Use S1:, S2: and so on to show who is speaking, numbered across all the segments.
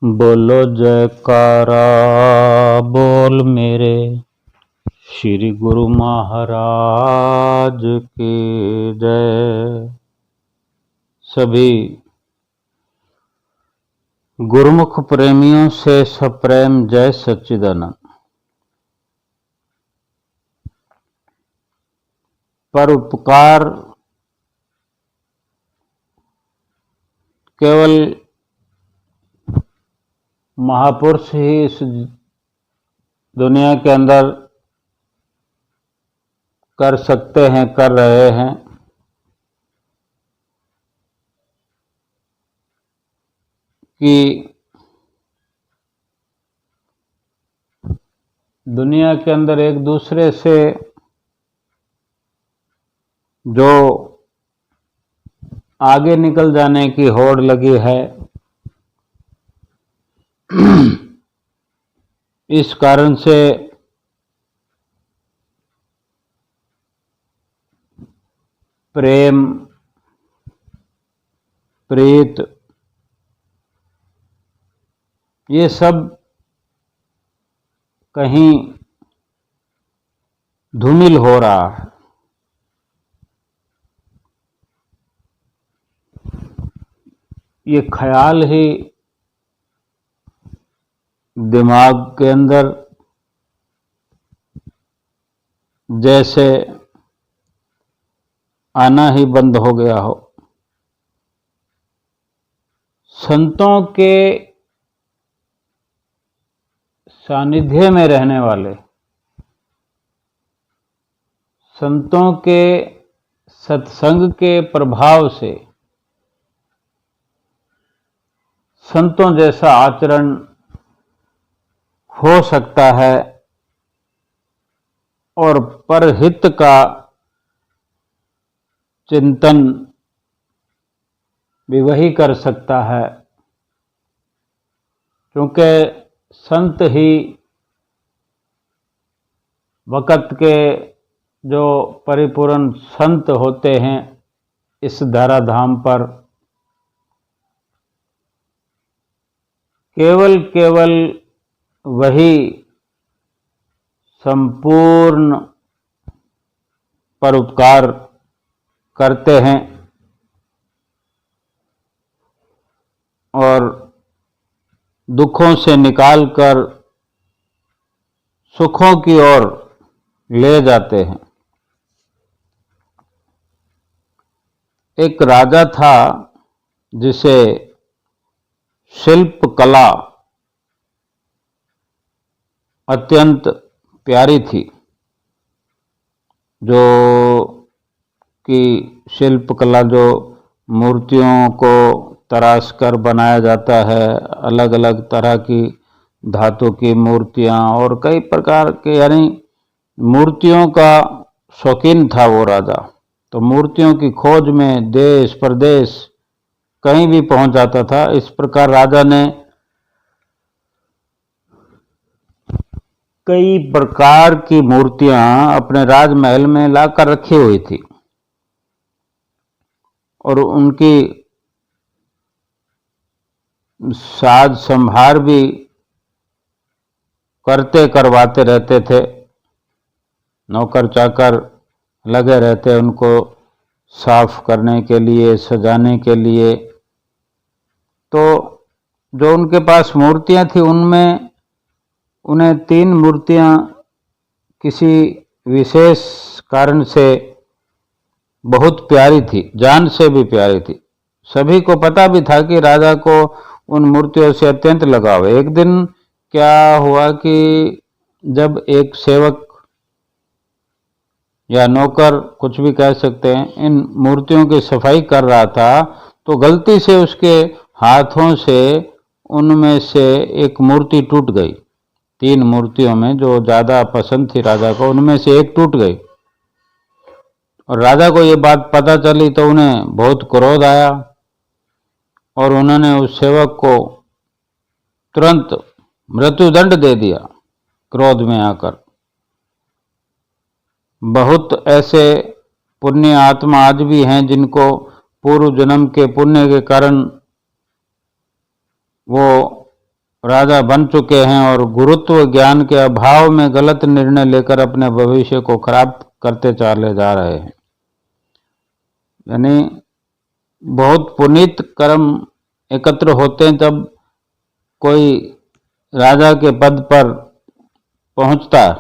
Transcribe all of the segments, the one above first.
S1: बोलो जयकारा बोल मेरे श्री गुरु महाराज की जय। सभी गुरुमुख प्रेमियों से सप्रेम जय सच्चिदानंद। परोपकार केवल महापुरुष ही इस दुनिया के अंदर कर सकते हैं, कर रहे हैं। कि दुनिया के अंदर एक दूसरे से जो आगे निकल जाने की होड़ लगी है, इस कारण से प्रेम प्रीत ये सब कहीं धूमिल हो रहा है। ये ख्याल ही दिमाग के अंदर जैसे आना ही बंद हो गया हो। संतों के सानिध्य में रहने वाले, संतों के सत्संग के प्रभाव से संतों जैसा आचरण हो सकता है और परहित का चिंतन भी वही कर सकता है, क्योंकि संत ही वक़्त के जो परिपूर्ण संत होते हैं इस धराधाम पर, केवल वही संपूर्ण परोपकार करते हैं और दुखों से निकालकर सुखों की ओर ले जाते हैं। एक राजा था जिसे शिल्प कला अत्यंत प्यारी थी। जो कि शिल्प कला जो मूर्तियों को तराश कर बनाया जाता है, अलग अलग तरह की धातु की मूर्तियां और कई प्रकार के, यानी मूर्तियों का शौकीन था वो राजा। तो मूर्तियों की खोज में देश प्रदेश कहीं भी पहुंच जाता था। इस प्रकार राजा ने कई प्रकार की मूर्तियां अपने राजमहल में लाकर रखी हुई थी और उनकी साज संभार भी करवाते रहते थे। नौकर चाकर लगे रहते उनको साफ करने के लिए, सजाने के लिए। तो जो उनके पास मूर्तियां थी उनमें उन्हें 3 मूर्तियां किसी विशेष कारण से बहुत प्यारी थी, जान से भी प्यारी थी। सभी को पता भी था कि राजा को उन मूर्तियों से अत्यंत लगाव है। एक दिन क्या हुआ कि जब एक सेवक या नौकर, कुछ भी कह सकते हैं, इन मूर्तियों की सफाई कर रहा था तो गलती से उसके हाथों से उनमें से एक मूर्ति टूट गई। 3 मूर्तियों में जो ज्यादा पसंद थी राजा को, उनमें से एक टूट गई और राजा को ये बात पता चली तो उन्हें बहुत क्रोध आया और उन्होंने उस सेवक को तुरंत मृत्युदंड दे दिया क्रोध में आकर। बहुत ऐसे पुण्य आत्मा आज भी हैं जिनको पूर्व जन्म के पुण्य के कारण वो राजा बन चुके हैं और गुरुत्व ज्ञान के अभाव में गलत निर्णय लेकर अपने भविष्य को खराब करते चले जा रहे हैं। यानी बहुत पुनीत कर्म एकत्र होते हैं जब कोई राजा के पद पर पहुंचता है,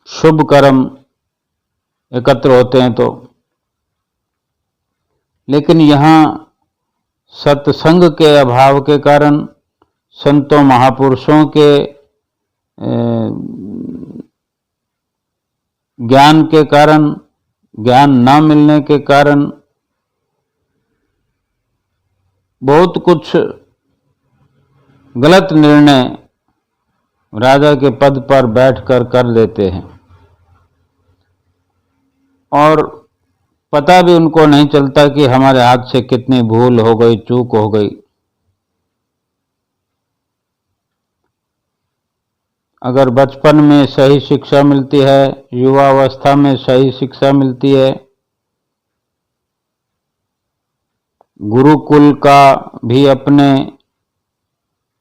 S1: शुभ कर्म एकत्र होते हैं तो। लेकिन यहाँ सत्संग के अभाव के कारण, संतों महापुरुषों के ज्ञान के कारण, ज्ञान न मिलने के कारण बहुत कुछ गलत निर्णय राजा के पद पर बैठकर कर देते हैं और पता भी उनको नहीं चलता कि हमारे हाथ से कितनी भूल हो गई, चूक हो गई। अगर बचपन में सही शिक्षा मिलती है, युवावस्था में सही शिक्षा मिलती है, गुरुकुल का भी अपने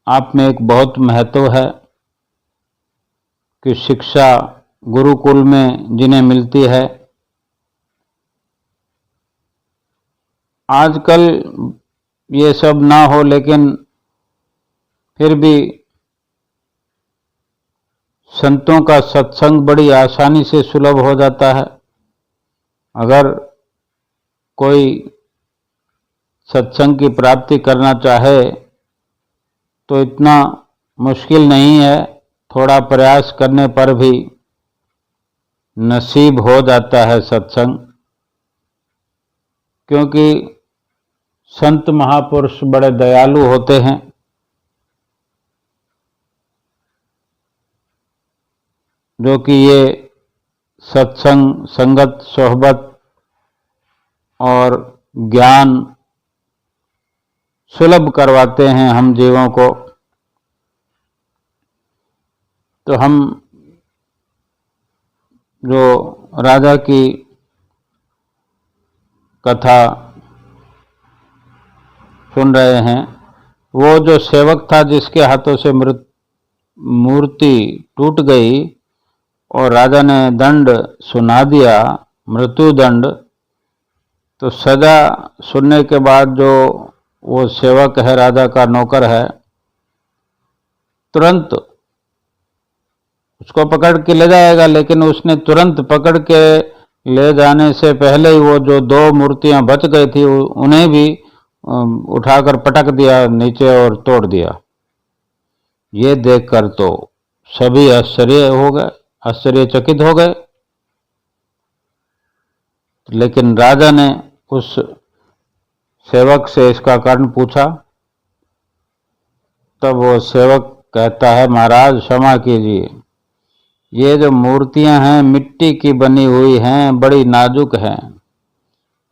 S1: आप में एक बहुत महत्व है कि शिक्षा गुरुकुल में जिन्हें मिलती है। आजकल ये सब ना हो, लेकिन फिर भी संतों का सत्संग बड़ी आसानी से सुलभ हो जाता है। अगर कोई सत्संग की प्राप्ति करना चाहे तो इतना मुश्किल नहीं है, थोड़ा प्रयास करने पर भी नसीब हो जाता है सत्संग। क्योंकि संत महापुरुष बड़े दयालु होते हैं। जो कि ये सत्संग, संगत, सोहबत और ज्ञान सुलभ करवाते हैं हम जीवों को। तो हम जो राजा की कथा सुन रहे हैं, वो जो सेवक था जिसके हाथों से मूर्ति टूट गई और राजा ने दंड सुना दिया, मृत्यु दंड, तो सजा सुनने के बाद जो वो सेवक है, राजा का नौकर है, तुरंत उसको पकड़ के ले जाएगा। लेकिन उसने तुरंत पकड़ के ले जाने से पहले ही वो जो 2 मूर्तियां बच गई थी उन्हें भी उठाकर पटक दिया नीचे और तोड़ दिया। ये देखकर तो सभी आश्चर्यचकित हो गए। लेकिन राजा ने उस सेवक से इसका कारण पूछा। तब वो सेवक कहता है, महाराज क्षमा कीजिए, ये जो मूर्तियां हैं मिट्टी की बनी हुई हैं, बड़ी नाजुक हैं,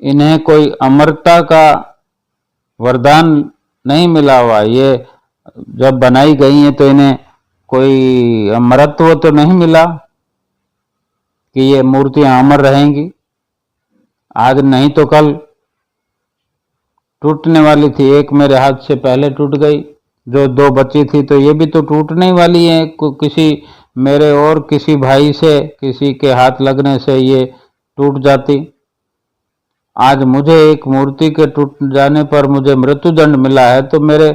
S1: इन्हें कोई अमरता का वरदान नहीं मिला हुआ। ये जब बनाई गई हैं तो इन्हें कोई अमरत्व तो नहीं मिला कि ये मूर्तियां अमर रहेंगी। आज नहीं तो कल टूटने वाली थी। एक मेरे हाथ से पहले टूट गई, जो 2 बची थी तो ये भी तो टूटने वाली है। किसी मेरे और किसी भाई से, किसी के हाथ लगने से ये टूट जाती। आज मुझे एक मूर्ति के टूट जाने पर मुझे मृत्यु दंड मिला है, तो मेरे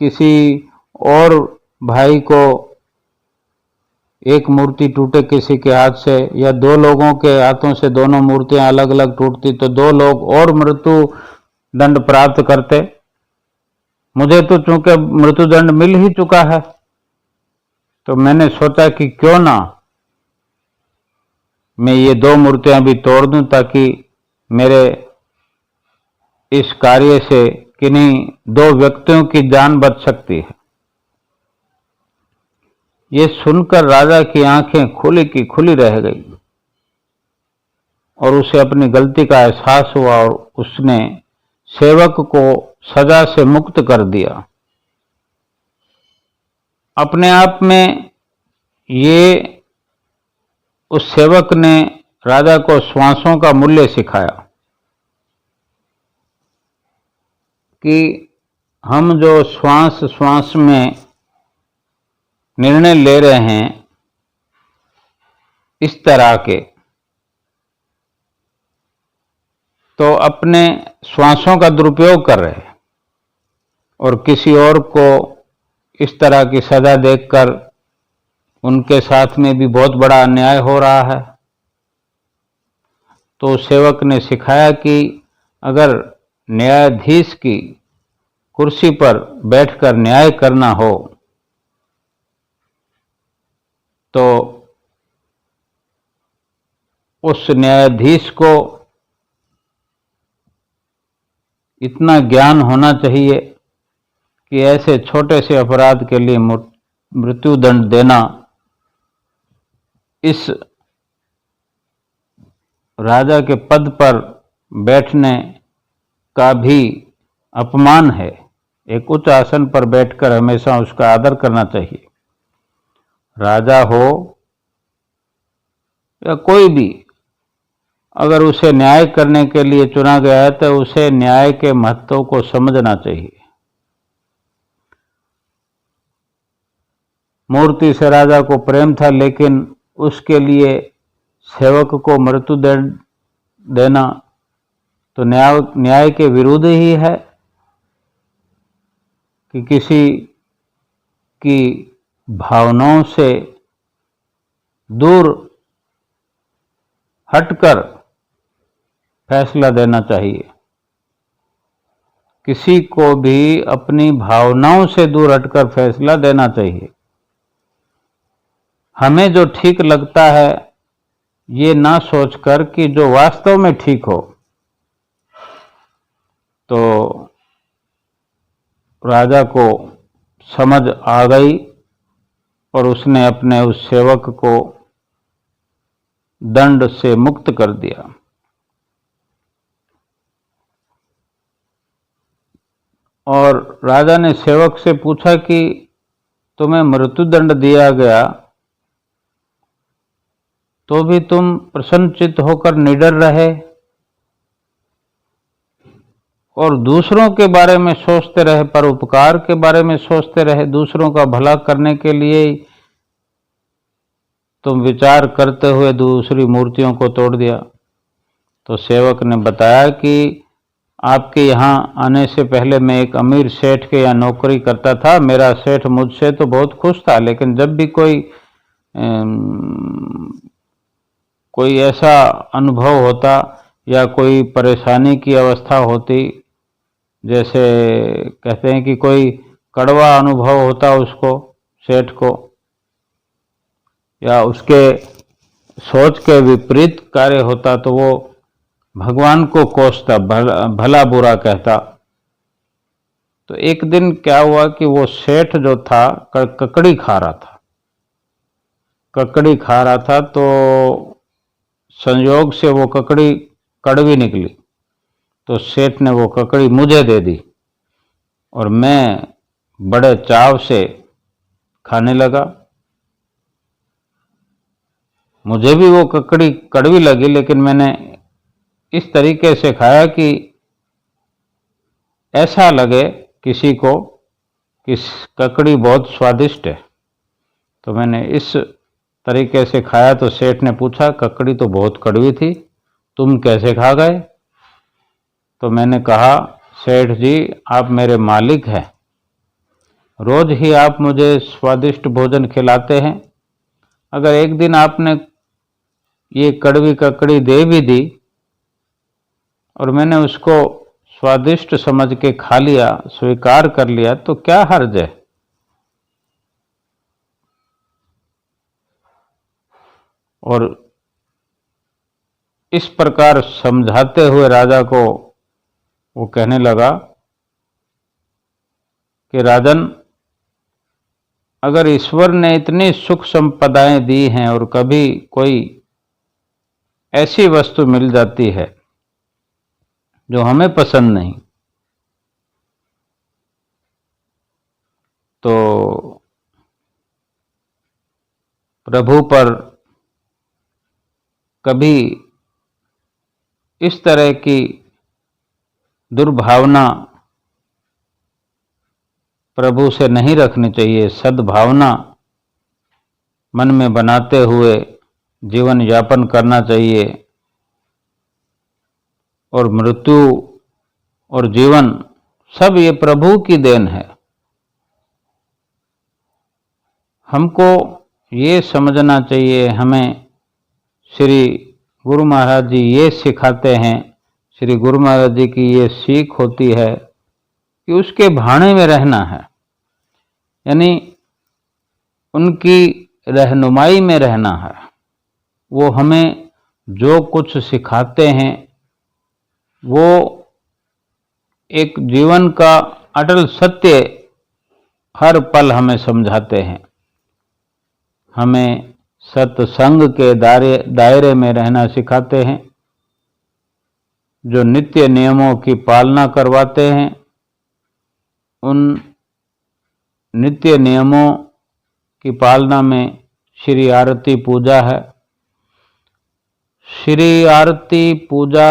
S1: किसी और भाई को एक मूर्ति टूटे किसी के हाथ से, या 2 लोगों के हाथों से दोनों मूर्तियां अलग अलग टूटती तो 2 लोग और मृत्यु दंड प्राप्त करते। मुझे तो चूंकि मृत्यु दंड मिल ही चुका है, तो मैंने सोचा कि क्यों ना मैं ये 2 मूर्तियां भी तोड़ दूं, ताकि मेरे इस कार्य से किन्हीं 2 व्यक्तियों की जान बच सकती है। ये सुनकर राजा की आंखें खुली की खुली रह गई और उसे अपनी गलती का एहसास हुआ और उसने सेवक को सजा से मुक्त कर दिया। अपने आप में ये उस सेवक ने राजा को श्वासों का मूल्य सिखाया कि हम जो श्वास में निर्णय ले रहे हैं इस तरह के, तो अपने श्वासों का दुरुपयोग कर रहे हैं और किसी और को इस तरह की सजा देखकर उनके साथ में भी बहुत बड़ा अन्याय हो रहा है। तो सेवक ने सिखाया कि अगर न्यायाधीश की कुर्सी पर बैठकर न्याय करना हो तो उस न्यायाधीश को इतना ज्ञान होना चाहिए कि ऐसे छोटे से अपराध के लिए मृत्युदंड देना इस राजा के पद पर बैठने का भी अपमान है। एक उच्च आसन पर बैठकर हमेशा उसका आदर करना चाहिए। राजा हो या कोई भी, अगर उसे न्याय करने के लिए चुना गया है तो उसे न्याय के महत्व को समझना चाहिए। मूर्ति से राजा को प्रेम था, लेकिन उसके लिए सेवक को मृत्युदंड देना तो न्याय के विरुद्ध ही है कि किसी की भावनाओं से दूर हटकर फैसला देना चाहिए। किसी को भी अपनी भावनाओं से दूर हटकर फैसला देना चाहिए। हमें जो ठीक लगता है ये ना सोचकर कि जो वास्तव में ठीक हो। तो राजा को समझ आ गई और उसने अपने उस सेवक को दंड से मुक्त कर दिया। और राजा ने सेवक से पूछा कि तुम्हें मृत्युदंड दिया गया तो भी तुम प्रसन्नचित्त होकर निडर रहे और दूसरों के बारे में सोचते रहे, परोपकार के बारे में सोचते रहे, दूसरों का भला करने के लिए तुम विचार करते हुए दूसरी मूर्तियों को तोड़ दिया। तो सेवक ने बताया कि आपके यहाँ आने से पहले मैं एक अमीर सेठ के यहाँ नौकरी करता था। मेरा सेठ मुझसे तो बहुत खुश था, लेकिन जब भी कोई ऐसा अनुभव होता या कोई परेशानी की अवस्था होती, जैसे कहते हैं कि कोई कड़वा अनुभव होता उसको, सेठ को, या उसके सोच के विपरीत कार्य होता, तो वो भगवान को कोसता, भला बुरा कहता। तो एक दिन क्या हुआ कि वो सेठ जो था ककड़ी खा रहा था, तो संयोग से वो ककड़ी कड़वी निकली। तो सेठ ने वो ककड़ी मुझे दे दी और मैं बड़े चाव से खाने लगा। मुझे भी वो ककड़ी कड़वी लगी, लेकिन मैंने इस तरीके से खाया कि ऐसा लगे किसी को कि ककड़ी बहुत स्वादिष्ट है। तो मैंने इस तरीके से खाया। तो सेठ ने पूछा, ककड़ी तो बहुत कड़वी थी, तुम कैसे खा गए? तो मैंने कहा, सेठ जी आप मेरे मालिक हैं, रोज ही आप मुझे स्वादिष्ट भोजन खिलाते हैं। अगर एक दिन आपने ये कड़वी ककड़ी दे भी दी और मैंने उसको स्वादिष्ट समझ के खा लिया, स्वीकार कर लिया, तो क्या हर्ज है? और इस प्रकार समझाते हुए राजा को वो कहने लगा कि राजन, अगर ईश्वर ने इतनी सुख संपदाएं दी हैं और कभी कोई ऐसी वस्तु मिल जाती है जो हमें पसंद नहीं, तो प्रभु पर कभी इस तरह की दुर्भावना प्रभु से नहीं रखनी चाहिए। सद्भावना मन में बनाते हुए जीवन यापन करना चाहिए। और मृत्यु और जीवन सब ये प्रभु की देन है। हमको ये समझना चाहिए, हमें श्री गुरु महाराज जी ये सिखाते हैं, श्री गुरु महाराज जी की ये सीख होती है कि उसके भाने में रहना है, यानी उनकी रहनुमाई में रहना है। वो हमें जो कुछ सिखाते हैं वो एक जीवन का अटल सत्य हर पल हमें समझाते हैं। हमें सत्संग के दायरे में रहना सिखाते हैं, जो नित्य नियमों की पालना करवाते हैं। उन नित्य नियमों की पालना में श्री आरती पूजा है। श्री आरती पूजा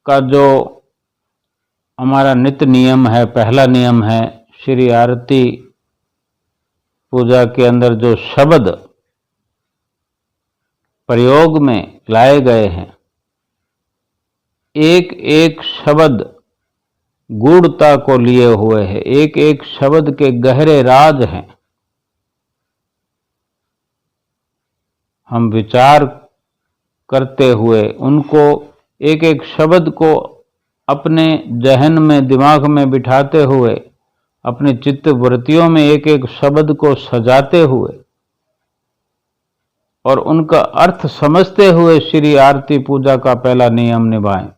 S1: का जो हमारा नित्य नियम है, पहला नियम है, श्री आरती पूजा के अंदर जो शब्द प्रयोग में लाए गए हैं, एक एक शब्द गूढ़ता को लिए हुए है, एक एक शब्द के गहरे राज हैं। हम विचार करते हुए उनको, एक एक शब्द को अपने जहन में, दिमाग में बिठाते हुए, अपने चित्त वृत्तियों में एक एक शब्द को सजाते हुए और उनका अर्थ समझते हुए श्री आरती पूजा का पहला नियम निभाएं।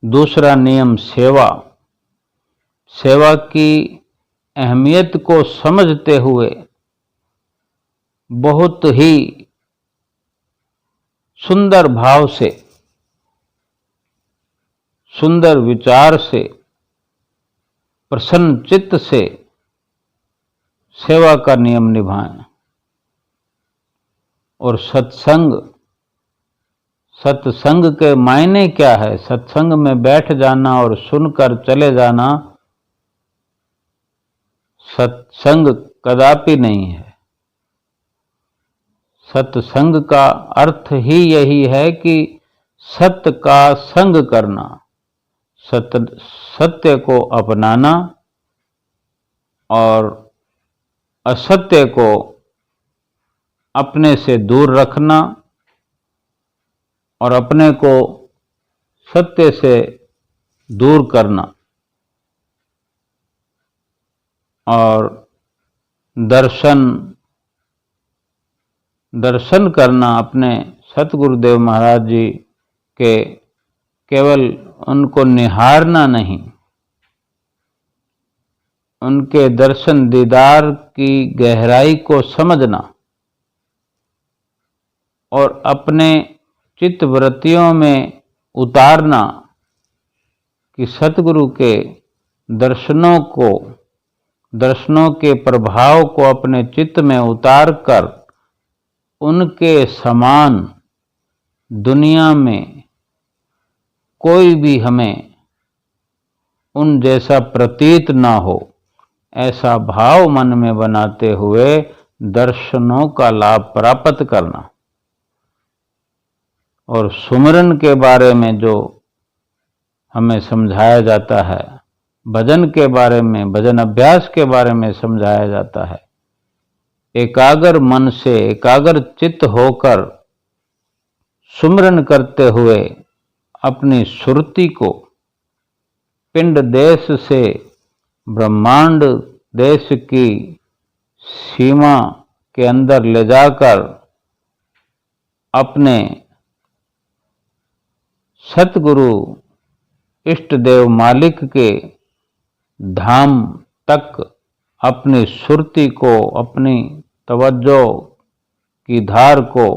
S1: दूसरा नियम सेवा। सेवा की अहमियत को समझते हुए बहुत ही सुंदर भाव से, सुंदर विचार से, प्रसन्न चित्त से सेवा का नियम निभाएं। और सत्संग, सत्संग के मायने क्या है? सत्संग में बैठ जाना और सुनकर चले जाना सत्संग कदापि नहीं है। सत्संग का अर्थ ही यही है कि सत्य का संग करना, सत्य को अपनाना और असत्य को अपने से दूर रखना और अपने को सत्य से दूर करना। और दर्शन करना अपने सतगुरुदेव महाराज जी के, केवल उनको निहारना नहीं, उनके दर्शन दीदार की गहराई को समझना और अपने चित्त वृत्तियों में उतारना कि सतगुरु के दर्शनों के प्रभाव को अपने चित्त में उतार कर उनके समान दुनिया में कोई भी हमें उन जैसा प्रतीत ना हो, ऐसा भाव मन में बनाते हुए दर्शनों का लाभ प्राप्त करना। और सुमिरन के बारे में जो हमें समझाया जाता है, भजन के बारे में, भजन अभ्यास के बारे में समझाया जाता है, एकाग्र मन से, एकाग्र चित्त होकर सुमिरन करते हुए अपनी सुरति को पिंड देश से ब्रह्मांड देश की सीमा के अंदर ले जाकर अपने सतगुरु इष्ट देव मालिक के धाम तक अपनी सुरति को, अपनी तवज्जो की धार को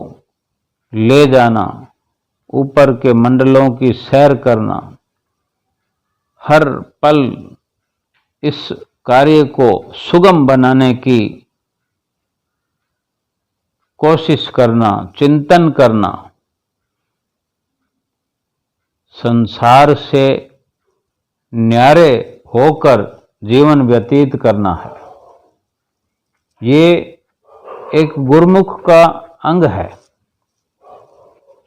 S1: ले जाना, ऊपर के मंडलों की सैर करना, हर पल इस कार्य को सुगम बनाने की कोशिश करना, चिंतन करना, संसार से न्यारे होकर जीवन व्यतीत करना है। ये एक गुरुमुख का अंग है।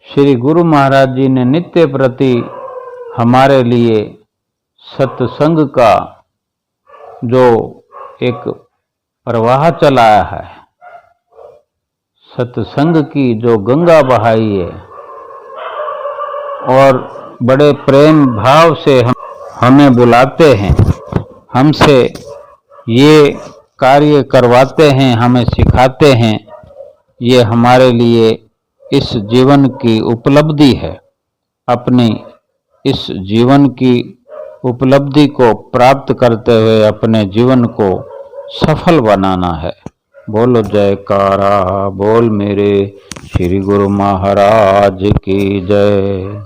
S1: श्री गुरु महाराज जी ने नित्य प्रति हमारे लिए सत्संग का जो एक प्रवाह चलाया है, सत्संग की जो गंगा बहाई है और बड़े प्रेम भाव से हमें बुलाते हैं, हमसे ये कार्य करवाते हैं, हमें सिखाते हैं, ये हमारे लिए इस जीवन की उपलब्धि है। अपनी इस जीवन की उपलब्धि को प्राप्त करते हुए अपने जीवन को सफल बनाना है। बोलो जयकारा बोल मेरे श्री गुरु महाराज की जय।